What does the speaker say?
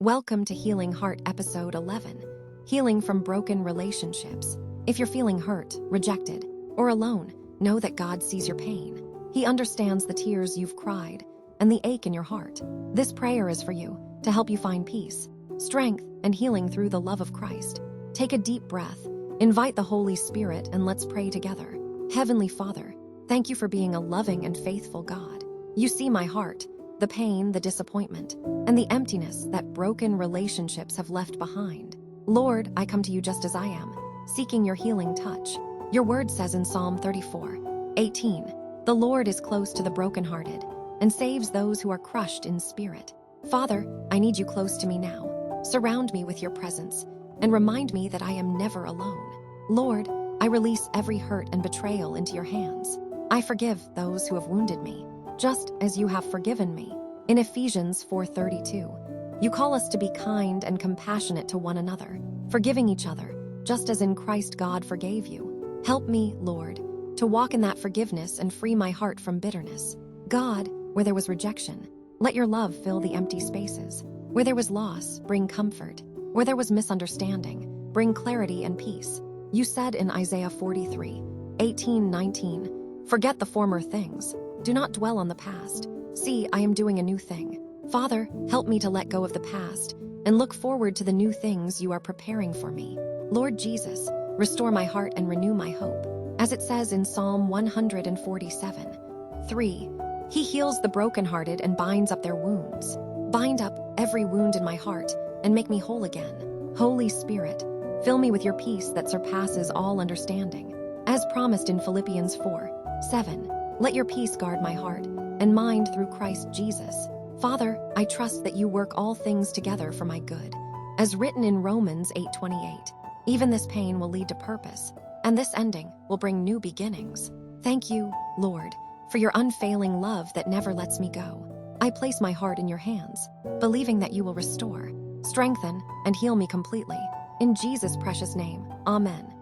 Welcome to Healing Heart Episode 11, Healing from Broken Relationships. If you're feeling hurt, rejected, or alone, know that God sees your pain. He understands the tears you've cried and the ache in your heart. This prayer is for you to help you find peace, strength, and healing through the love of Christ. Take a deep breath, invite the Holy Spirit, and let's pray together. Heavenly Father, thank you for being a loving and faithful God. You see my heart, the pain, the disappointment, and the emptiness that broken relationships have left behind. Lord, I come to you just as I am, seeking your healing touch. Your word says in Psalm 34:18, "The Lord is close to the brokenhearted and saves those who are crushed in spirit." Father, I need you close to me now. Surround me with your presence and remind me that I am never alone. Lord, I release every hurt and betrayal into your hands. I forgive those who have wounded me, just as you have forgiven me. In Ephesians 4:32, you call us to be kind and compassionate to one another, forgiving each other, just as in Christ God forgave you. Help me, Lord, to walk in that forgiveness and free my heart from bitterness. God, where there was rejection, let your love fill the empty spaces. Where there was loss, bring comfort. Where there was misunderstanding, bring clarity and peace. You said in Isaiah 43:18-19, "Forget the former things. Do not dwell on the past. See, I am doing a new thing." Father, help me to let go of the past and look forward to the new things you are preparing for me. Lord Jesus, restore my heart and renew my hope. As it says in Psalm 147:3, He heals the brokenhearted and binds up their wounds. Bind up every wound in my heart and make me whole again. Holy Spirit, fill me with your peace that surpasses all understanding. As promised in Philippians 4:7, let your peace guard my heart and mind through Christ Jesus. Father, I trust that you work all things together for my good. As written in Romans 8:28, even this pain will lead to purpose, and this ending will bring new beginnings. Thank you, Lord, for your unfailing love that never lets me go. I place my heart in your hands, believing that you will restore, strengthen, and heal me completely. In Jesus' precious name, Amen.